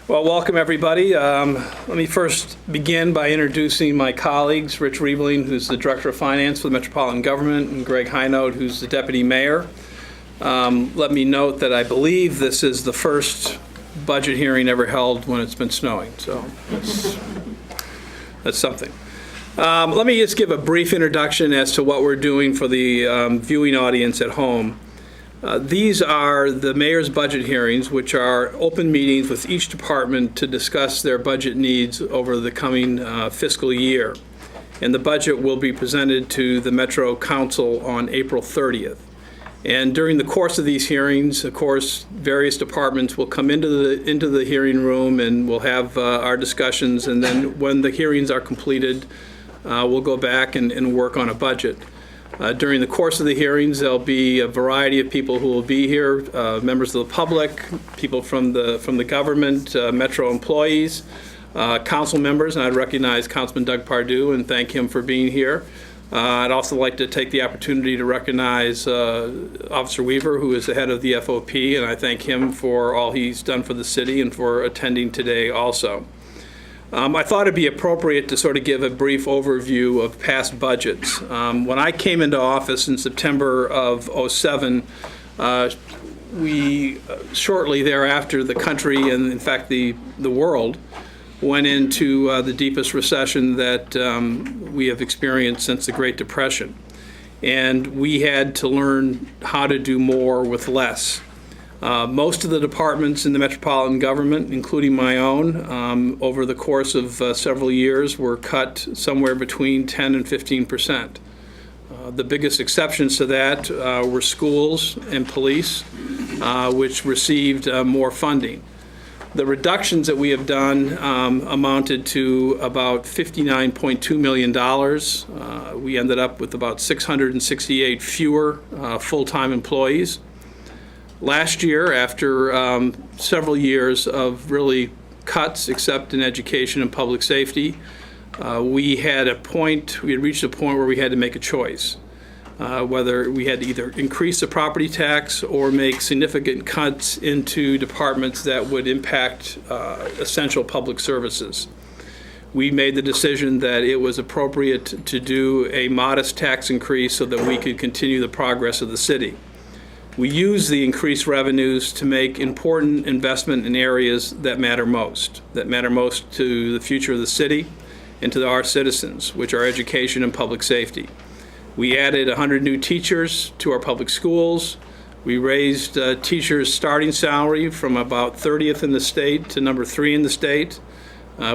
Well, welcome everybody. Let me first begin by introducing my colleagues, Rich Riebling, who's the Director of Finance for the Metropolitan Government, and Greg Hynode, who's the Deputy Mayor. Let me note that I believe this is the first budget hearing ever held when it's been snowing, so that's something. Let me just give a brief introduction as to what we're doing for the viewing audience at home. These are the mayor's budget hearings, which are open meetings with each department to discuss their budget needs over the coming fiscal year. And the budget will be presented to the Metro Council on April 30th. And during the course of these hearings, of course, various departments will come into the hearing room and we'll have our discussions. And then when the hearings are completed, we'll go back and work on a budget. During the course of the hearings, there'll be a variety of people who will be here, members of the public, people from the government, Metro employees, council members, and I'd recognize Councilman Doug Pardue and thank him for being here. I'd also like to take the opportunity to recognize Officer Weaver, who is the head of the FOP, and I thank him for all he's done for the city and for attending today also. I thought it'd be appropriate to sort of give a brief overview of past budgets. When I came into office in September of '07, we shortly thereafter, the country and in fact the world went into the deepest recession that we have experienced since the Great Depression. And we had to learn how to do more with less. Most of the departments in the metropolitan government, including my own, over the course of several years were cut somewhere between 10 and 15%. The biggest exceptions to that were schools and police, which received more funding. The reductions that we have done amounted to about $59.2 million. We ended up with about 668 fewer full-time employees. Last year, after several years of really cuts, except in education and public safety, we had reached a point where we had to make a choice, whether we had to either increase the property tax or make significant cuts into departments that would impact essential public services. We made the decision that it was appropriate to do a modest tax increase so that we could continue the progress of the city. We use the increased revenues to make important investment in areas that matter most to the future of the city and to our citizens, which are education and public safety. We added 100 new teachers to our public schools. We raised teachers' starting salary from about 30th in the state to number 3 in the state.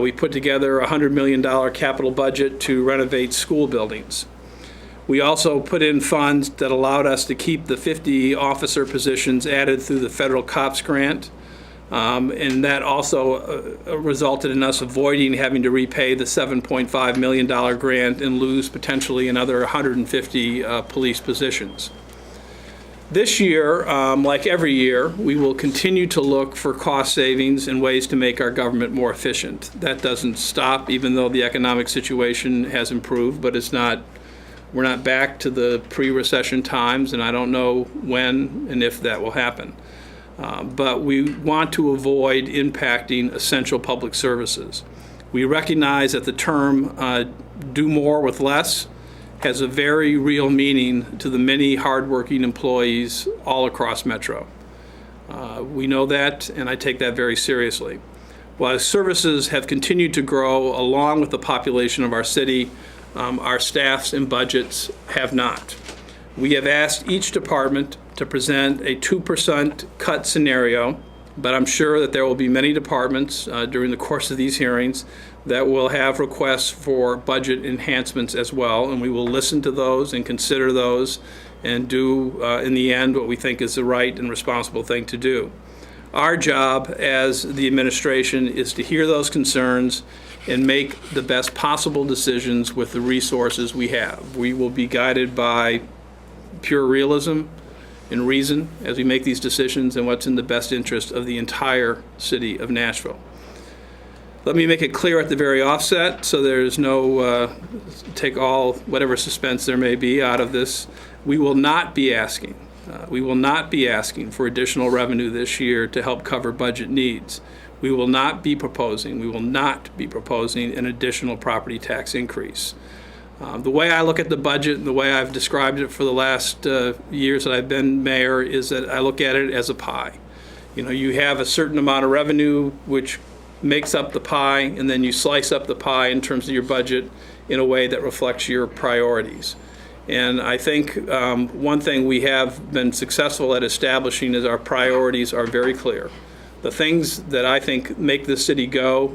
We put together a $100 million capital budget to renovate school buildings. We also put in funds that allowed us to keep the 50 officer positions added through the federal COPS grant, and that also resulted in us avoiding having to repay the $7.5 million grant and lose potentially another 150 police positions. This year, like every year, we will continue to look for cost savings and ways to make our government more efficient. That doesn't stop, even though the economic situation has improved, but we're not back to the pre-recession times, and I don't know when and if that will happen. But we want to avoid impacting essential public services. We recognize that the term do more with less has a very real meaning to the many hardworking employees all across Metro. We know that, and I take that very seriously. While services have continued to grow along with the population of our city, our staffs and budgets have not. We have asked each department to present a 2% cut scenario, but I'm sure that there will be many departments during the course of these hearings that will have requests for budget enhancements as well, and we will listen to those and consider those and do, in the end, what we think is the right and responsible thing to do. Our job as the administration is to hear those concerns and make the best possible decisions with the resources we have. We will be guided by pure realism and reason as we make these decisions and what's in the best interest of the entire city of Nashville. Let me make it clear at the very offset so there's no take all whatever suspense there may be out of this. We will not be asking for additional revenue this year to help cover budget needs. we will not be proposing an additional property tax increase. The way I look at the budget and the way I've described it for the last years that I've been mayor is that I look at it as a pie. You have a certain amount of revenue which makes up the pie, and then you slice up the pie in terms of your budget in a way that reflects your priorities. And I think one thing we have been successful at establishing is our priorities are very clear. The things that I think make the city go,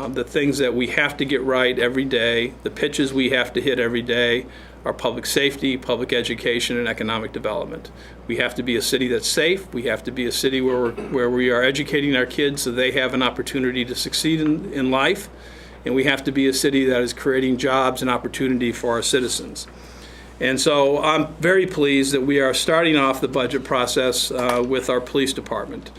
the things that we have to get right every day, the pitches we have to hit every day are public safety, public education, and economic development. We have to be a city that's safe. We have to be a city where we are educating our kids so they have an opportunity to succeed in life. And we have to be a city that is creating jobs and opportunity for our citizens. And so I'm very pleased that we are starting off the budget process with our police department.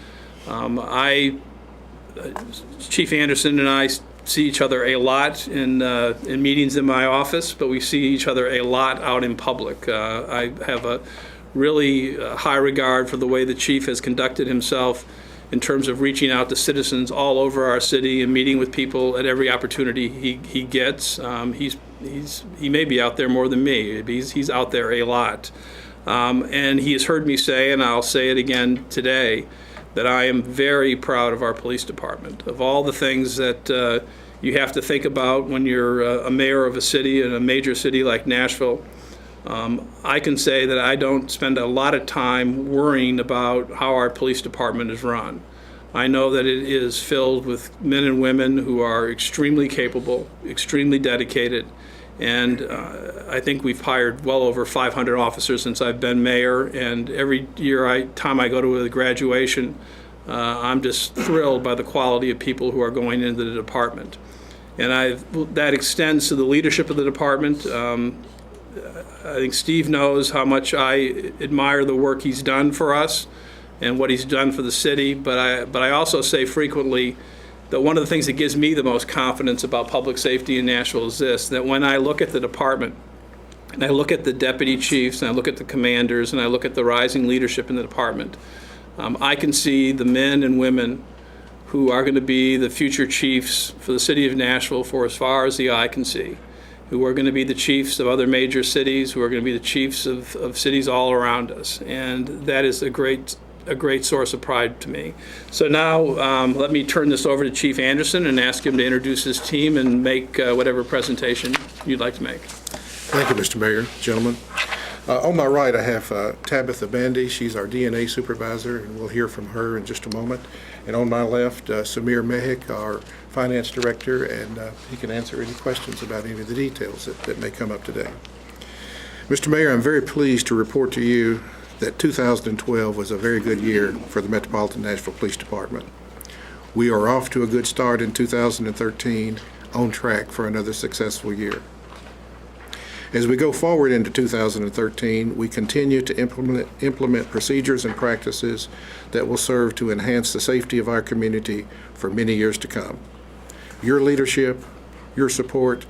Chief Anderson and I see each other a lot in meetings in my office, but we see each other a lot out in public. I have a really high regard for the way the chief has conducted himself in terms of reaching out to citizens all over our city and meeting with people at every opportunity he gets. He may be out there more than me. He's out there a lot. And he has heard me say, and I'll say it again today, that I am very proud of our police department. Of all the things that you have to think about when you're a mayor of a city, in a major city like Nashville, I can say that I don't spend a lot of time worrying about how our police department is run. I know that it is filled with men and women who are extremely capable, extremely dedicated, and I think we've hired well over 500 officers since I've been mayor, and every time I go to a graduation, I'm just thrilled by the quality of people who are going into the department. And that extends to the leadership of the department. I think Steve knows how much I admire the work he's done for us and what he's done for the city, but I also say frequently that one of the things that gives me the most confidence about public safety in Nashville is this, that when I look at the department and I look at the deputy chiefs and I look at the commanders and I look at the rising leadership in the department, I can see the men and women who are going to be the future chiefs for the city of Nashville for as far as the eye can see, who are going to be the chiefs of other major cities, who are going to be the chiefs of cities all around us. And that is a great source of pride to me. So now let me turn this over to Chief Anderson and ask him to introduce his team and make whatever presentation you'd like to make. Thank you, Mr. Mayor, gentlemen. On my right, I have Tabitha Bandy. She's our DNA supervisor, and we'll hear from her in just a moment. And on my left, Samir Mehik, our finance director, and he can answer any questions about any of the details that may come up today. Mr. Mayor, I'm very pleased to report to you that 2012 was a very good year for the Metropolitan Nashville Police Department. We are off to a good start in 2013, on track for another successful year. As we go forward into 2013, we continue to implement procedures and practices that will serve to enhance the safety of our community for many years to come. Your leadership, your support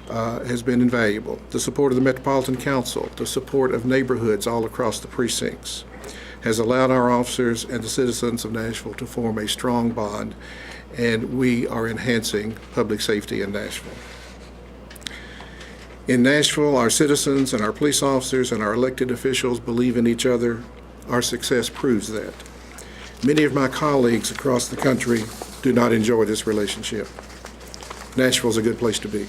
has been invaluable. The support of the Metropolitan Council, the support of neighborhoods all across the precincts has allowed our officers and the citizens of Nashville to form a strong bond, and we are enhancing public safety in Nashville. In Nashville, our citizens and our police officers and our elected officials believe in each other. Our success proves that. Many of my colleagues across the country do not enjoy this relationship. Nashville's a good place to be.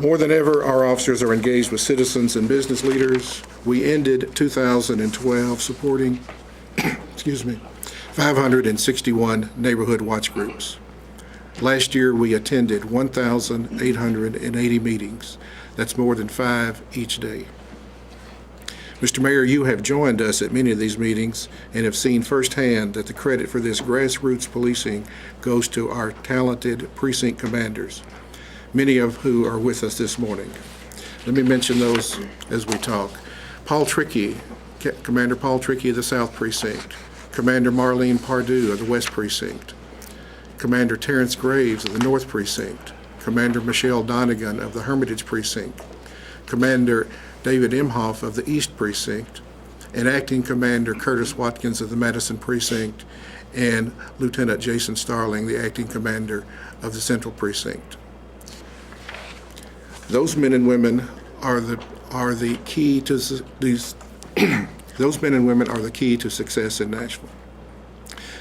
More than ever, our officers are engaged with citizens and business leaders. We ended 2012 supporting 561 neighborhood watch groups. Last year, we attended 1,880 meetings. That's more than 5 each day. Mr. Mayor, you have joined us at many of these meetings and have seen firsthand that the credit for this grassroots policing goes to our talented precinct commanders, many of who are with us this morning. Let me mention those as we talk. Paul Trickey, Commander Paul Trickey of the South Precinct, Commander Marlene Pardue of the West Precinct, Commander Terrence Graves of the North Precinct, Commander Michelle Donegan of the Hermitage Precinct, Commander David Imhoff of the East Precinct, and Acting Commander Curtis Watkins of the Madison Precinct, and Lieutenant Jason Starling, the Acting Commander of the Central Precinct. Those men and women are the key to these. Those men and women are the key to success in Nashville.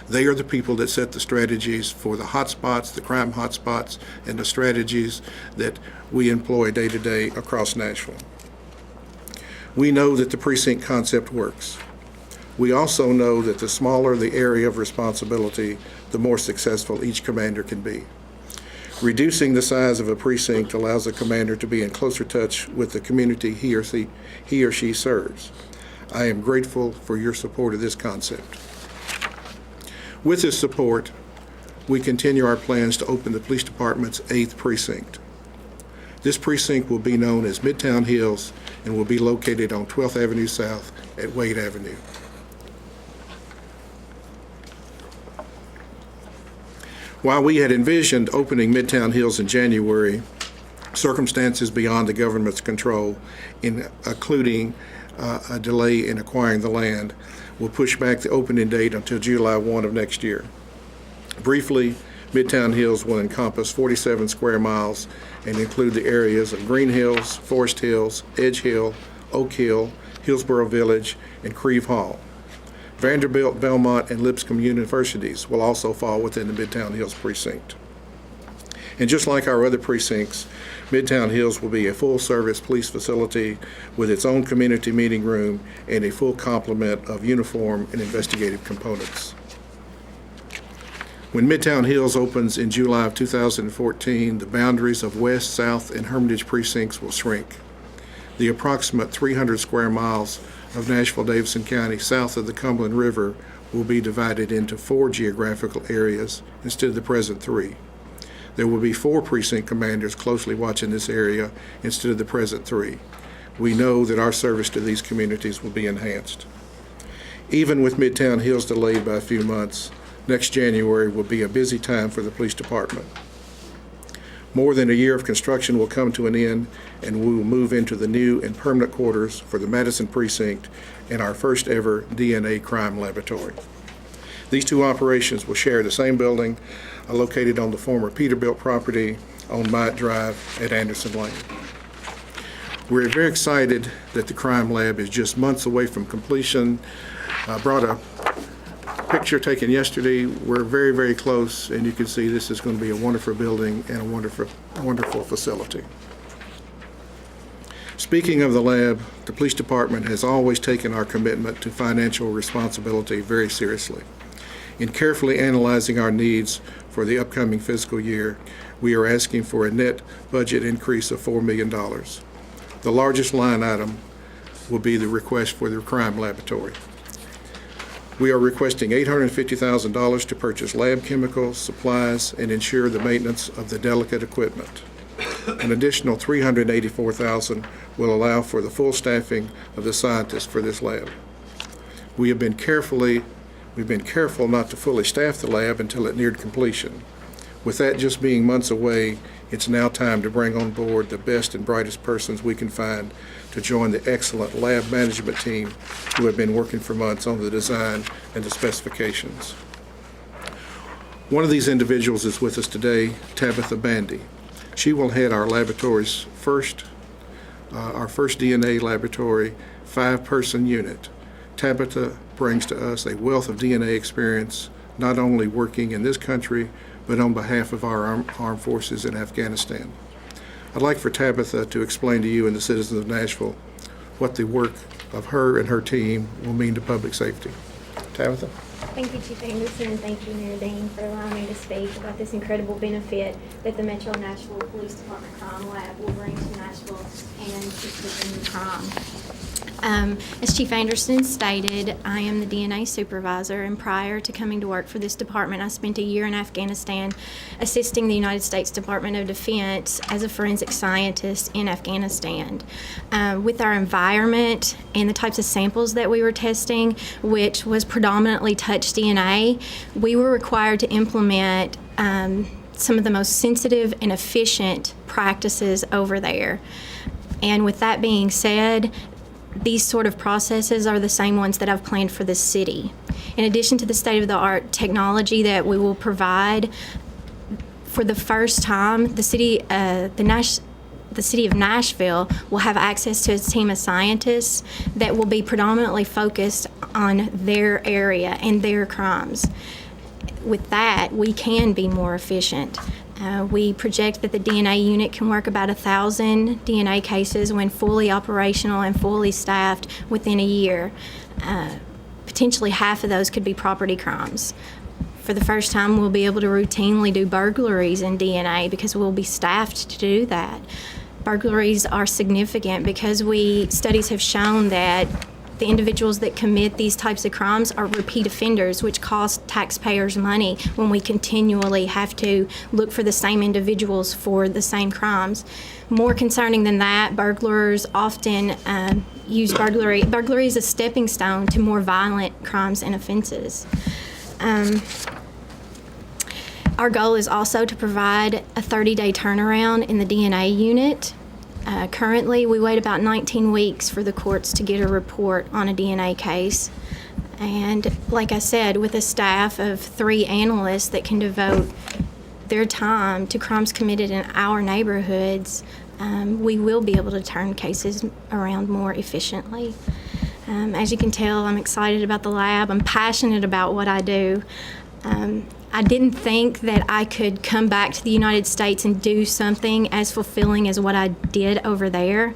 They are the people that set the strategies for the hotspots, the crime hotspots, and the strategies that we employ day to day across Nashville. We know that the precinct concept works. We also know that the smaller the area of responsibility, the more successful each commander can be. Reducing the size of a precinct allows a commander to be in closer touch with the community he or she serves. I am grateful for your support of this concept. With this support, we continue our plans to open the police department's 8th precinct. This precinct will be known as Midtown Hills and will be located on 12th Avenue South at Wade Avenue. While we had envisioned opening Midtown Hills in January, circumstances beyond the government's control, including a delay in acquiring the land, will push back the opening date until July 1 of next year. Briefly, Midtown Hills will encompass 47 square miles and include the areas of Green Hills, Forest Hills, Edge Hill, Oak Hill, Hillsborough Village, and Creve Hall. Vanderbilt, Belmont, and Lipscomb universities will also fall within the Midtown Hills precinct. And just like our other precincts, Midtown Hills will be a full-service police facility with its own community meeting room and a full complement of uniform and investigative components. When Midtown Hills opens in July of 2014, the boundaries of West, South, and Hermitage precincts will shrink. The approximate 300 square miles of Nashville-Davidson County south of the Cumberland River will be divided into 4 geographical areas instead of the present 3. There will be 4 precinct commanders closely watching this area instead of the present 3. We know that our service to these communities will be enhanced. Even with Midtown Hills delayed by a few months, next January will be a busy time for the police department. More than a year of construction will come to an end, and we will move into the new and permanent quarters for the Madison Precinct and our first ever DNA crime laboratory. These 2 operations will share the same building, located on the former Peterbilt property on Myatt Drive at Anderson Lane. We're very excited that the crime lab is just months away from completion. I brought a picture taken yesterday. We're very, very close, and you can see this is going to be a wonderful building and a wonderful facility. Speaking of the lab, the police department has always taken our commitment to financial responsibility very seriously. In carefully analyzing our needs for the upcoming fiscal year, we are asking for a net budget increase of $4 million. The largest line item will be the request for the crime laboratory. We are requesting $850,000 to purchase lab chemicals, supplies, and ensure the maintenance of the delicate equipment. An additional $384,000 will allow for the full staffing of the scientists for this lab. We've been careful not to fully staff the lab until it neared completion. With that just being months away, it's now time to bring on board the best and brightest persons we can find to join the excellent lab management team who have been working for months on the design and the specifications. One of these individuals is with us today, Tabitha Bandy. She will head our laboratory's first DNA laboratory, 5-person unit. Tabitha brings to us a wealth of DNA experience, not only working in this country, but on behalf of our armed forces in Afghanistan. I'd like for Tabitha to explain to you and the citizens of Nashville what the work of her and her team will mean to public safety. Tabitha? Thank you, Chief Anderson, and thank you, Mayor Dean, for allowing me to speak about this incredible benefit that the Metro Nashville Police Department Crime Lab will bring to Nashville and to preventing crime. As Chief Anderson stated, I am the DNA supervisor, and prior to coming to work for this department, I spent a year in Afghanistan assisting the United States Department of Defense as a forensic scientist in Afghanistan. With our environment and the types of samples that we were testing, which was predominantly touch DNA, we were required to implement some of the most sensitive and efficient practices over there. And with that being said, these sort of processes are the same ones that I've planned for the city. In addition to the state-of-the-art technology that we will provide, for the first time, the city of Nashville will have access to a team of scientists that will be predominantly focused on their area and their crimes. With that, we can be more efficient. We project that the DNA unit can work about 1,000 DNA cases when fully operational and fully staffed within a year. Potentially half of those could be property crimes. For the first time, we'll be able to routinely do burglaries in DNA because we'll be staffed to do that. Burglaries are significant because studies have shown that the individuals that commit these types of crimes are repeat offenders, which cost taxpayers money when we continually have to look for the same individuals for the same crimes. More concerning than that, burglars often use burglary. Burglary is a stepping stone to more violent crimes and offenses. Our goal is also to provide a 30-day turnaround in the DNA unit. Currently, we wait about 19 weeks for the courts to get a report on a DNA case. And like I said, with a staff of 3 analysts that can devote their time to crimes committed in our neighborhoods, we will be able to turn cases around more efficiently. As you can tell, I'm excited about the lab. I'm passionate about what I do. I didn't think that I could come back to the United States and do something as fulfilling as what I did over there,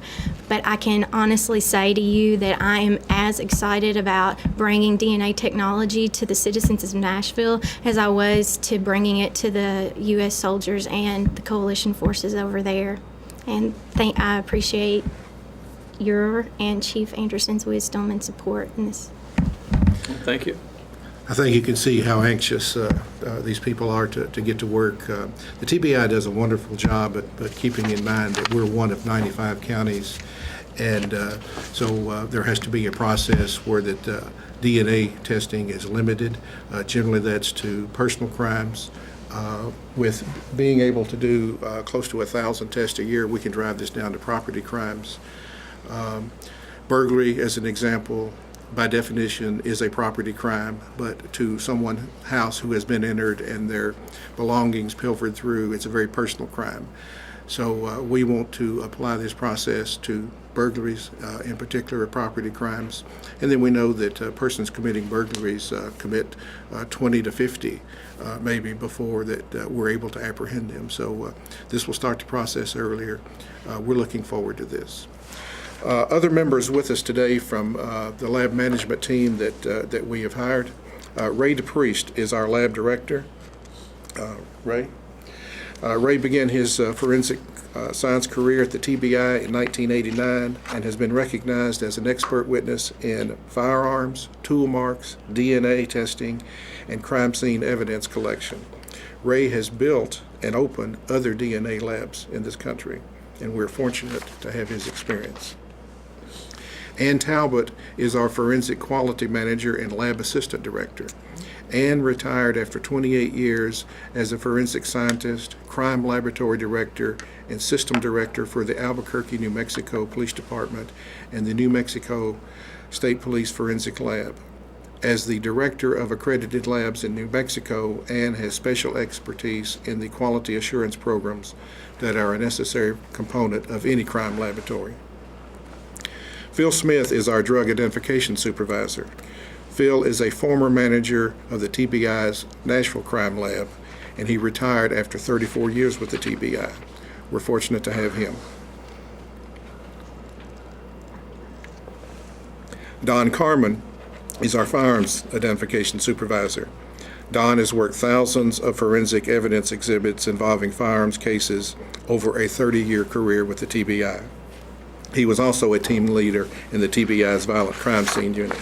but I can honestly say to you that I am as excited about bringing DNA technology to the citizens of Nashville as I was to bringing it to the U.S. soldiers and the coalition forces over there. And I appreciate your and Chief Anderson's wisdom and support in this. Thank you. I think you can see how anxious these people are to get to work. The TBI does a wonderful job, but keeping in mind that we're one of 95 counties, and so there has to be a process where that DNA testing is limited. Generally, that's to personal crimes. With being able to do close to 1,000 tests a year, we can drive this down to property crimes. Burglary, as an example, by definition is a property crime, but to someone's house who has been entered and their belongings pilfered through, it's a very personal crime. So we want to apply this process to burglaries, in particular property crimes. And then we know that persons committing burglaries commit 20 to 50 maybe before that we're able to apprehend them. So this will start the process earlier. We're looking forward to this. Other members with us today from the lab management team that we have hired. Ray DePriest is our lab director. Ray? Ray began his forensic science career at the TBI in 1989 and has been recognized as an expert witness in firearms, tool marks, DNA testing, and crime scene evidence collection. Ray has built and opened other DNA labs in this country, and we're fortunate to have his experience. Ann Talbot is our forensic quality manager and lab assistant director. Ann retired after 28 years as a forensic scientist, crime laboratory director, and system director for the Albuquerque, New Mexico Police Department and the New Mexico State Police Forensic Lab. As the director of accredited labs in New Mexico, Ann has special expertise in the quality assurance programs that are a necessary component of any crime laboratory. Phil Smith is our drug identification supervisor. Phil is a former manager of the TBI's Nashville Crime Lab, and he retired after 34 years with the TBI. We're fortunate to have him. Don Carmen is our firearms identification supervisor. Don has worked thousands of forensic evidence exhibits involving firearms cases over a 30-year career with the TBI. He was also a team leader in the TBI's violent crime scene unit.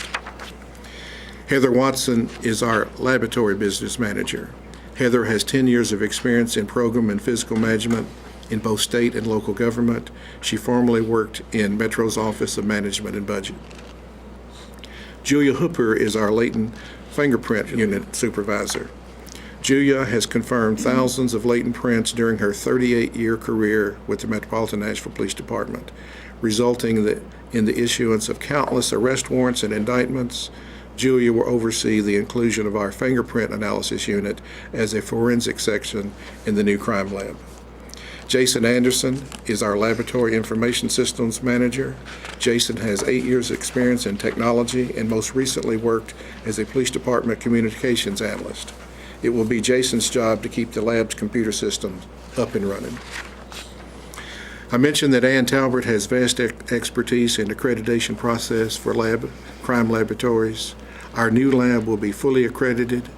Heather Watson is our laboratory business manager. Heather has 10 years of experience in program and physical management in both state and local government. She formerly worked in Metro's Office of Management and Budget. Julia Hooper is our latent fingerprint unit supervisor. Julia has confirmed thousands of latent prints during her 38-year career with the Metropolitan Nashville Police Department. resulting in the issuance of countless arrest warrants and indictments. Julia will oversee the inclusion of our fingerprint analysis unit as a forensic section in the new crime lab. Jason Anderson is our laboratory information systems manager. Jason has 8 years' experience in technology and most recently worked as a police department communications analyst. It will be Jason's job to keep the lab's computer systems up and running. I mentioned that Ann Talbert has vast expertise in the accreditation process for crime laboratories. Our new lab will be fully accredited.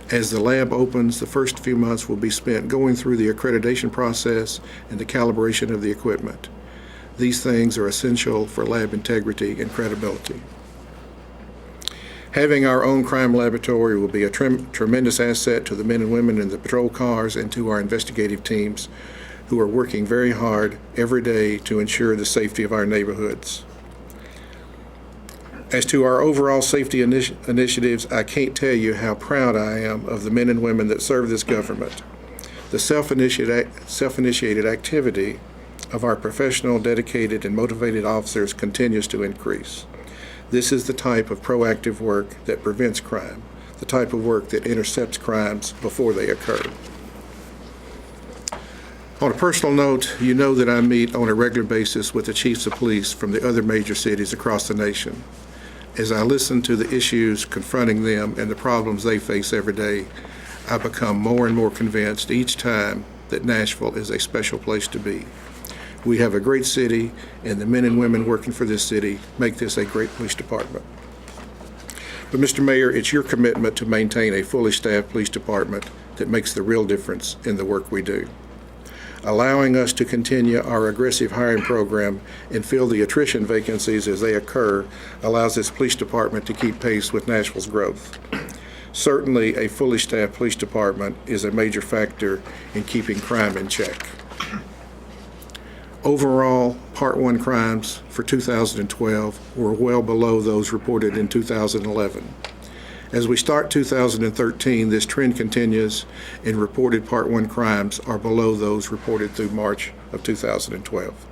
As the lab opens, the first few months will be spent going through the accreditation process and the calibration of the equipment. These things are essential for lab integrity and credibility. Having our own crime laboratory will be a tremendous asset to the men and women in the patrol cars and to our investigative teams who are working very hard every day to ensure the safety of our neighborhoods. As to our overall safety initiatives, I can't tell you how proud I am of the men and women that serve this government. The self-initiated activity of our professional, dedicated, and motivated officers continues to increase. This is the type of proactive work that prevents crime, the type of work that intercepts crimes before they occur. On a personal note, you know that I meet on a regular basis with the chiefs of police from the other major cities across the nation. As I listen to the issues confronting them and the problems they face every day, I become more and more convinced each time that Nashville is a special place to be. We have a great city, and the men and women working for this city make this a great police department. But Mr. Mayor, it's your commitment to maintain a fully staffed police department that makes the real difference in the work we do. Allowing us to continue our aggressive hiring program and fill the attrition vacancies as they occur allows this police department to keep pace with Nashville's growth. Certainly, a fully staffed police department is a major factor in keeping crime in check. Overall, Part 1 crimes for 2012 were well below those reported in 2011. As we start 2013, this trend continues, and reported Part 1 crimes are below those reported through March of 2012.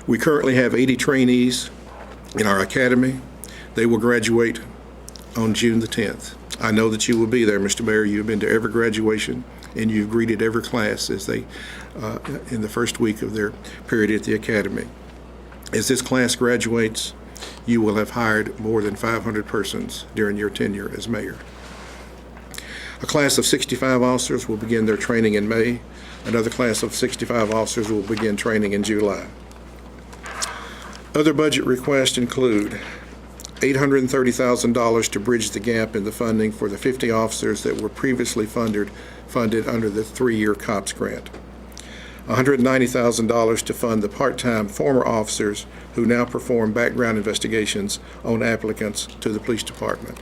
We currently have 80 trainees in our academy. They will graduate on June the 10th. I know that you will be there, Mr. Mayor. You've been to every graduation, and you've greeted every class as they, in the first week of their period at the academy. As this class graduates, you will have hired more than 500 persons during your tenure as mayor. A class of 65 officers will begin their training in May. Another class of 65 officers will begin training in July. Other budget requests include $830,000 to bridge the gap in the funding for the 50 officers that were previously funded under the 3-year COPS grant. $190,000 to fund the part-time former officers who now perform background investigations on applicants to the police department.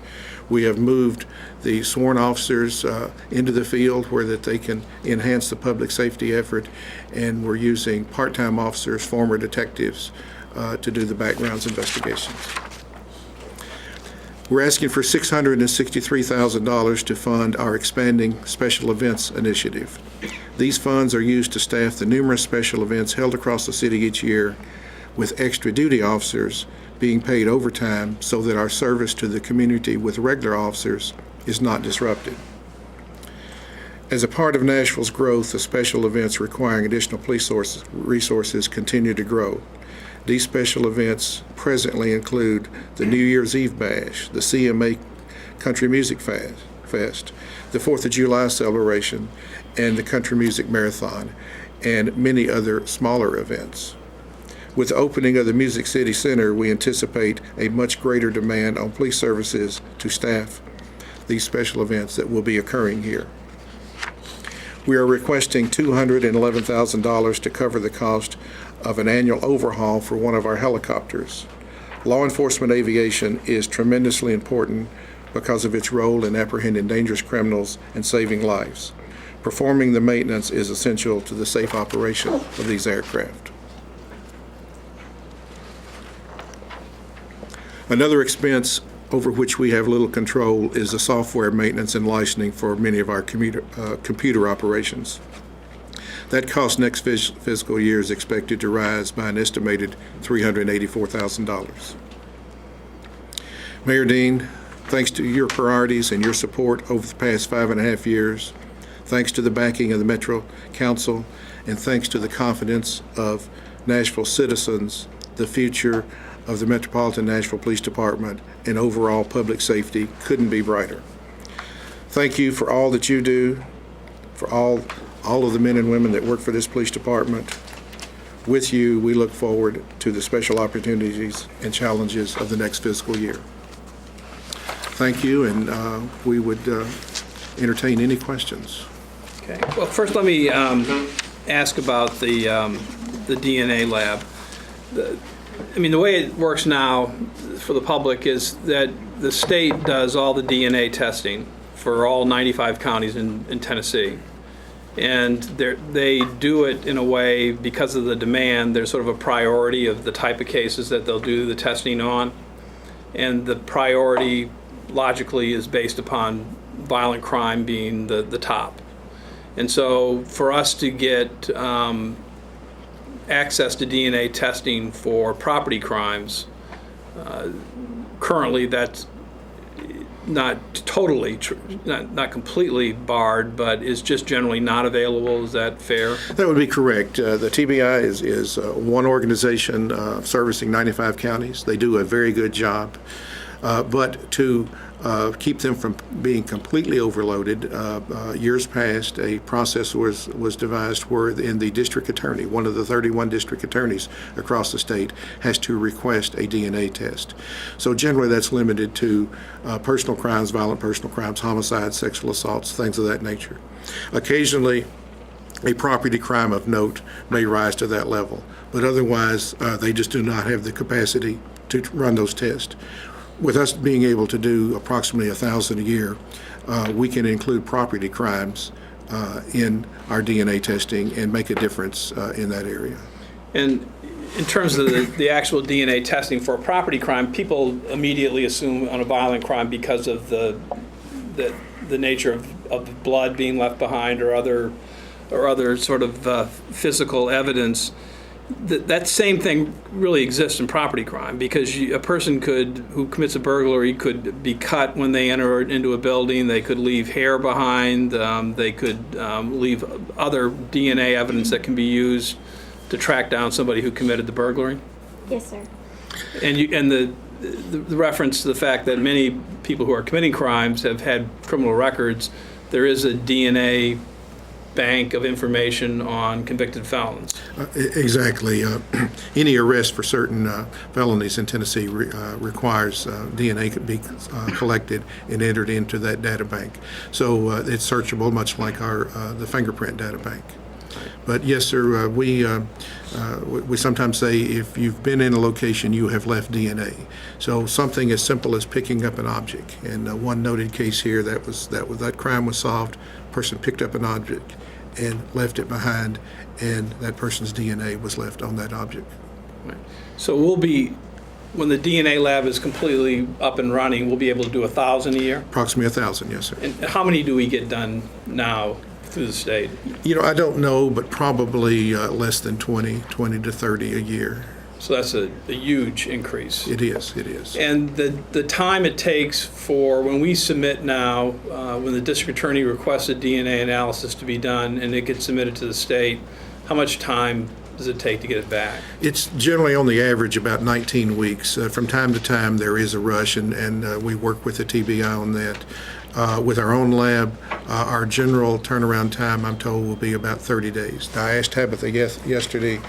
We have moved the sworn officers into the field where that they can enhance the public safety effort, and we're using part-time officers, former detectives, to do the backgrounds investigations. We're asking for $663,000 to fund our expanding special events initiative. These funds are used to staff the numerous special events held across the city each year, with extra duty officers being paid overtime so that our service to the community with regular officers is not disrupted. As a part of Nashville's growth, the special events requiring additional police resources continue to grow. These special events presently include the New Year's Eve Bash, the CMA Country Music Fest, the 4th of July celebration, and the Country Music Marathon, and many other smaller events. With the opening of the Music City Center, we anticipate a much greater demand on police services to staff these special events that will be occurring here. We are requesting $211,000 to cover the cost of an annual overhaul for one of our helicopters. Law enforcement aviation is tremendously important because of its role in apprehending dangerous criminals and saving lives. Performing the maintenance is essential to the safe operation of these aircraft. Another expense over which we have little control is the software maintenance and licensing for many of our computer operations. That cost next fiscal year is expected to rise by an estimated $384,000. Mayor Dean, thanks to your priorities and your support over the past 5.5 years, thanks to the backing of the Metro Council, and thanks to the confidence of Nashville citizens, the future of the Metropolitan Nashville Police Department and overall public safety couldn't be brighter. Thank you for all that you do, for all of the men and women that work for this police department. With you, we look forward to the special opportunities and challenges of the next fiscal year. Thank you, and we would entertain any questions. Okay. Well, first let me ask about the DNA lab. The way it works now for the public is that the state does all the DNA testing for all 95 counties in Tennessee. And they do it in a way, because of the demand, there's sort of a priority of the type of cases that they'll do the testing on. And the priority, logically, is based upon violent crime being the top. And so for us to get access to DNA testing for property crimes, currently that's not totally, not completely barred, but is just generally not available. Is that fair? That would be correct. The TBI is one organization servicing 95 counties. They do a very good job. But to keep them from being completely overloaded, years past, a process was devised wherein the district attorney, one of the 31 district attorneys across the state, has to request a DNA test. So generally that's limited to personal crimes, violent personal crimes, homicides, sexual assaults, things of that nature. Occasionally, a property crime of note may rise to that level, but otherwise they just do not have the capacity to run those tests. With us being able to do approximately 1,000 a year, we can include property crimes in our DNA testing and make a difference in that area. And in terms of the actual DNA testing for a property crime, people immediately assume on a violent crime because of the nature of blood being left behind or other sort of physical evidence. That same thing really exists in property crime, because a person who commits a burglary could be cut when they enter into a building. They could leave hair behind. They could leave other DNA evidence that can be used to track down somebody who committed the burglary. Yes, sir. And the reference to the fact that many people who are committing crimes have had criminal records. There is a DNA bank of information on convicted felons. Exactly. Any arrest for certain felonies in Tennessee requires DNA to be collected and entered into that data bank. So it's searchable, much like the fingerprint data bank. But yes, sir, we sometimes say if you've been in a location, you have left DNA. So something as simple as picking up an object. And one noted case here, that crime was solved. Person picked up an object and left it behind, and that person's DNA was left on that object. Right. So when the DNA lab is completely up and running, we'll be able to do 1,000 a year? Approximately 1,000, yes, sir. And how many do we get done now through the state? I don't know, but probably less than 20 to 30 a year. So that's a huge increase. It is. And the time it takes for when we submit now, when the district attorney requests a DNA analysis to be done and it gets submitted to the state, how much time does it take to get it back? It's generally on the average about 19 weeks. From time to time there is a rush, and we work with the TBI on that. With our own lab, our general turnaround time, I'm told, will be about 30 days. Now, I asked Tabitha yesterday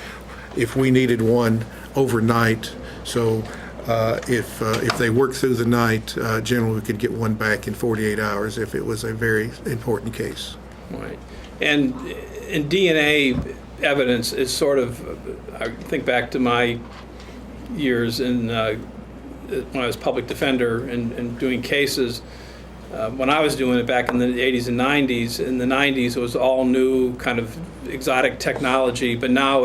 if we needed one overnight. So if they work through the night, generally we could get one back in 48 hours if it was a very important case. Right. And DNA evidence is sort of, I think back to my years when I was public defender and doing cases. When I was doing it back in the 80s and 90s, in the 90s it was all new kind of exotic technology, but now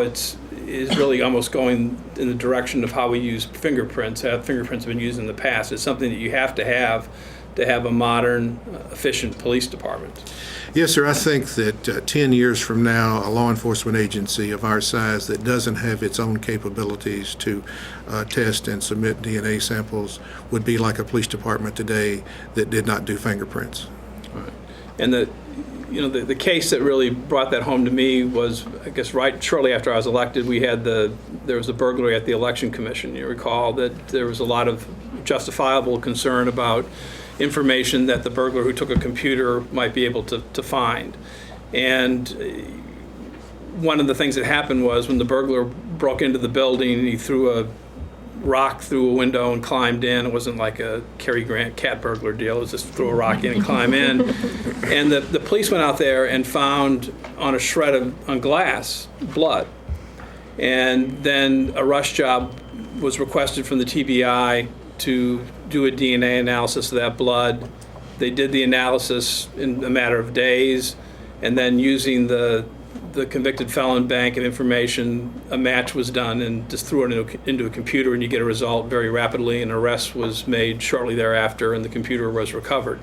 is really almost going in the direction of how we use fingerprints, how fingerprints have been used in the past. It's something that you have to have a modern, efficient police department. Yes, sir. I think that 10 years from now, a law enforcement agency of our size that doesn't have its own capabilities to test and submit DNA samples would be like a police department today that did not do fingerprints. Right. And the case that really brought that home to me was, I guess, right shortly after I was elected, there was a burglary at the Election Commission. You recall that there was a lot of justifiable concern about information that the burglar who took a computer might be able to find. And one of the things that happened was when the burglar broke into the building, he threw a rock through a window and climbed in. It wasn't like a Cary Grant cat burglar deal. It was just throw a rock in and climb in. And the police went out there and found on a shred on glass blood. And then a rush job was requested from the TBI to do a DNA analysis of that blood. They did the analysis in a matter of days, and then using the convicted felon bank of information, a match was done and just threw it into a computer, and you get a result very rapidly. An arrest was made shortly thereafter, and the computer was recovered.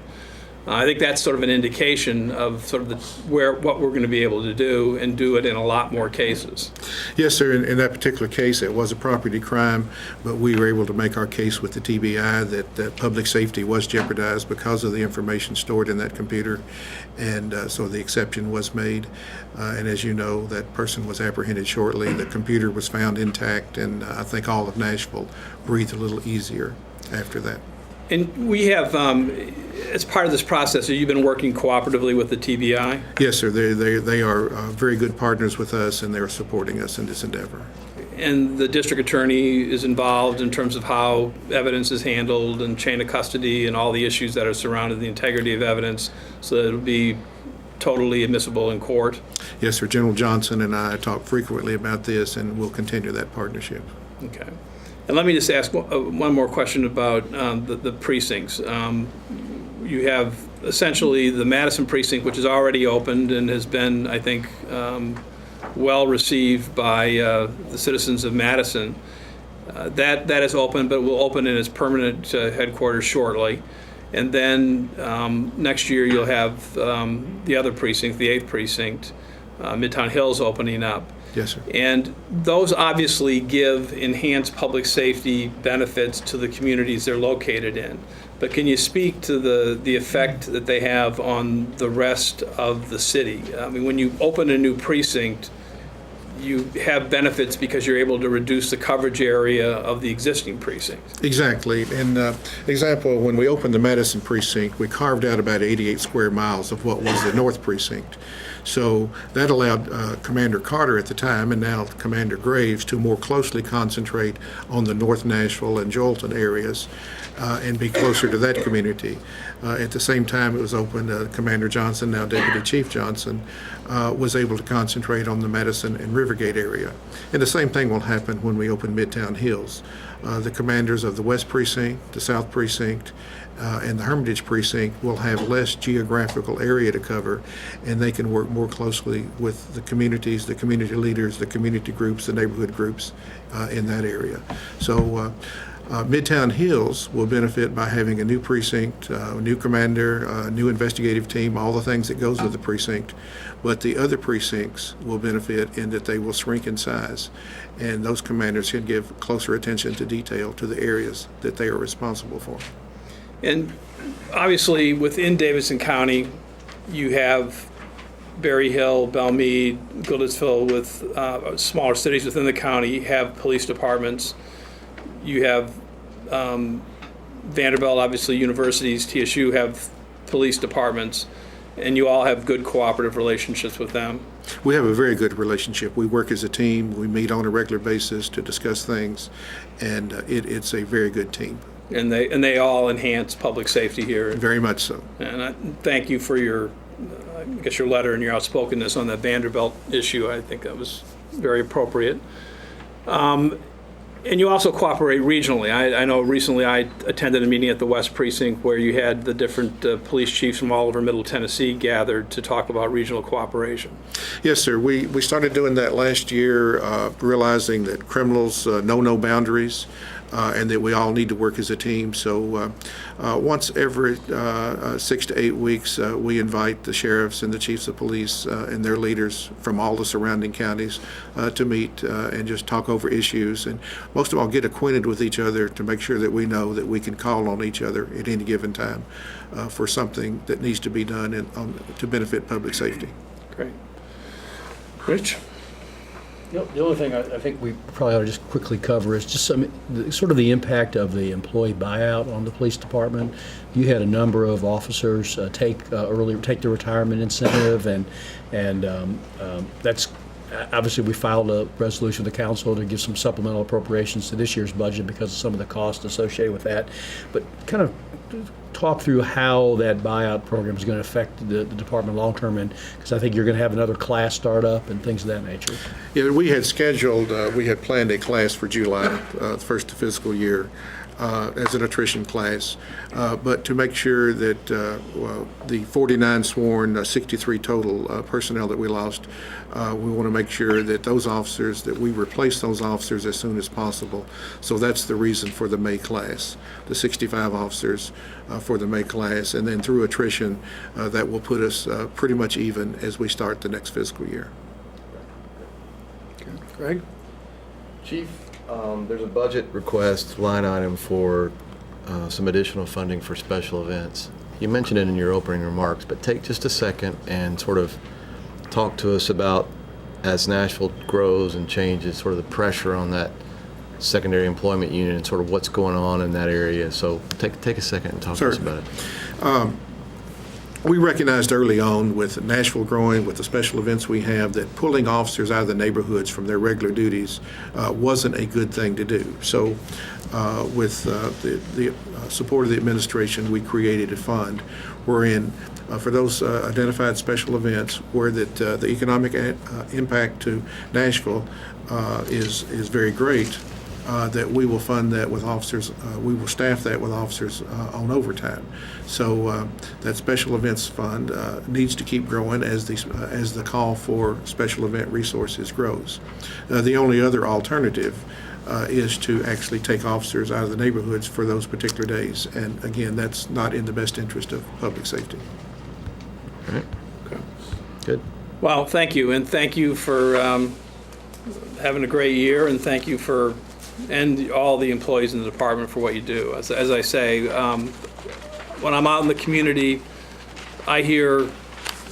I think that's sort of an indication of sort of what we're going to be able to do, and do it in a lot more cases. Yes, sir. In that particular case, it was a property crime, but we were able to make our case with the TBI that public safety was jeopardized because of the information stored in that computer, and so the exception was made. And as you know, that person was apprehended shortly. The computer was found intact, and I think all of Nashville breathed a little easier after that. And we have, as part of this process, have you been working cooperatively with the TBI? Yes, sir. They are very good partners with us, and they're supporting us in this endeavor. And the district attorney is involved in terms of how evidence is handled and chain of custody and all the issues that are surrounding the integrity of evidence, so that it'll be totally admissible in court? Yes, sir. General Johnson and I talk frequently about this, and we'll continue that partnership. Okay. And let me just ask one more question about the precincts. You have essentially the Madison precinct, which is already opened and has been, I think, well received by the citizens of Madison. That is open, but will open in its permanent headquarters shortly. And then next year you'll have the other precinct, the 8th precinct, Midtown Hills, opening up. Yes, sir. And those obviously give enhanced public safety benefits to the communities they're located in. But can you speak to the effect that they have on the rest of the city? I mean, when you open a new precinct, you have benefits because you're able to reduce the coverage area of the existing precinct. Exactly. And example, when we opened the Madison precinct, we carved out about 88 square miles of what was the North precinct. So that allowed Commander Carter at the time, and now Commander Graves, to more closely concentrate on the North Nashville and Joelton areas and be closer to that community. At the same time it was opened, Commander Johnson, now Deputy Chief Johnson, was able to concentrate on the Madison and Rivergate area. And the same thing will happen when we open Midtown Hills. The commanders of the West Precinct, the South Precinct, and the Hermitage Precinct will have less geographical area to cover, and they can work more closely with the communities, the community leaders, the community groups, the neighborhood groups in that area. So Midtown Hills will benefit by having a new precinct, a new commander, a new investigative team, all the things that goes with the precinct. But the other precincts will benefit in that they will shrink in size, and those commanders can give closer attention to detail to the areas that they are responsible for. And obviously within Davidson County, you have Berry Hill, Belmead, Goodlettsville, with smaller cities within the county have police departments. You have Vanderbilt, obviously universities, TSU have police departments, and you all have good cooperative relationships with them. We have a very good relationship. We work as a team. We meet on a regular basis to discuss things, and it's a very good team. And they all enhance public safety here. Very much so. And I thank you for your letter and your outspokenness on the Vanderbilt issue. I think that was very appropriate. And you also cooperate regionally. I know recently I attended a meeting at the West Precinct where you had the different police chiefs from all over Middle Tennessee gathered to talk about regional cooperation. Yes, sir. We started doing that last year, realizing that criminals know no boundaries. and that we all need to work as a team. So once every 6 to 8 weeks, we invite the sheriffs and the chiefs of police and their leaders from all the surrounding counties to meet and just talk over issues, and most of all get acquainted with each other to make sure that we know that we can call on each other at any given time for something that needs to be done to benefit public safety. Great. Rich? The only thing I think we probably ought to just quickly cover is just sort of the impact of the employee buyout on the police department. You had a number of officers take the retirement incentive, and that's obviously we filed a resolution with the council to give some supplemental appropriations to this year's budget because of some of the costs associated with that. But kind of talk through how that buyout program is going to affect the department long term, and because I think you're going to have another class start up and things of that nature. Yeah, we had planned a class for July, the first fiscal year, as an attrition class, but to make sure that the 49 sworn, 63 total personnel that we lost, we want to make sure that those officers, that we replace those officers as soon as possible. So that's the reason for the May class, the 65 officers for the May class, and then through attrition, that will put us pretty much even as we start the next fiscal year. Greg? Chief, there's a budget request line item for some additional funding for special events. You mentioned it in your opening remarks, but take just a second and sort of talk to us about, as Nashville grows and changes, sort of the pressure on that secondary employment unit and sort of what's going on in that area. So take a second and talk to us about it. We recognized early on with Nashville growing, with the special events we have, that pulling officers out of the neighborhoods from their regular duties wasn't a good thing to do. So with the support of the administration, we created a fund wherein for those identified special events where that the economic impact to Nashville is very great, that we will fund that with officers, we will staff that with officers on overtime. So that special events fund needs to keep growing as the call for special event resources grows. The only other alternative is to actually take officers out of the neighborhoods for those particular days. And again, that's not in the best interest of public safety. All right. Okay. Good. Well, thank you, and thank you for having a great year, and thank you for and all the employees in the department for what you do. As I say, when I'm out in the community, I hear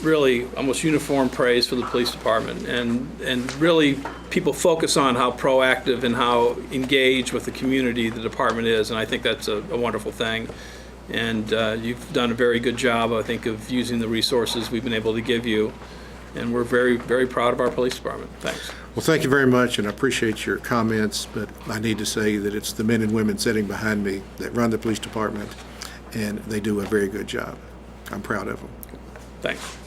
really almost uniform praise for the police department, and really people focus on how proactive and how engaged with the community the department is, and I think that's a wonderful thing. And you've done a very good job, I think, of using the resources we've been able to give you, and we're very, very proud of our police department. Thanks. Well, thank you very much, and I appreciate your comments, but I need to say that it's the men and women sitting behind me that run the police department, and they do a very good job. I'm proud of them. Thanks.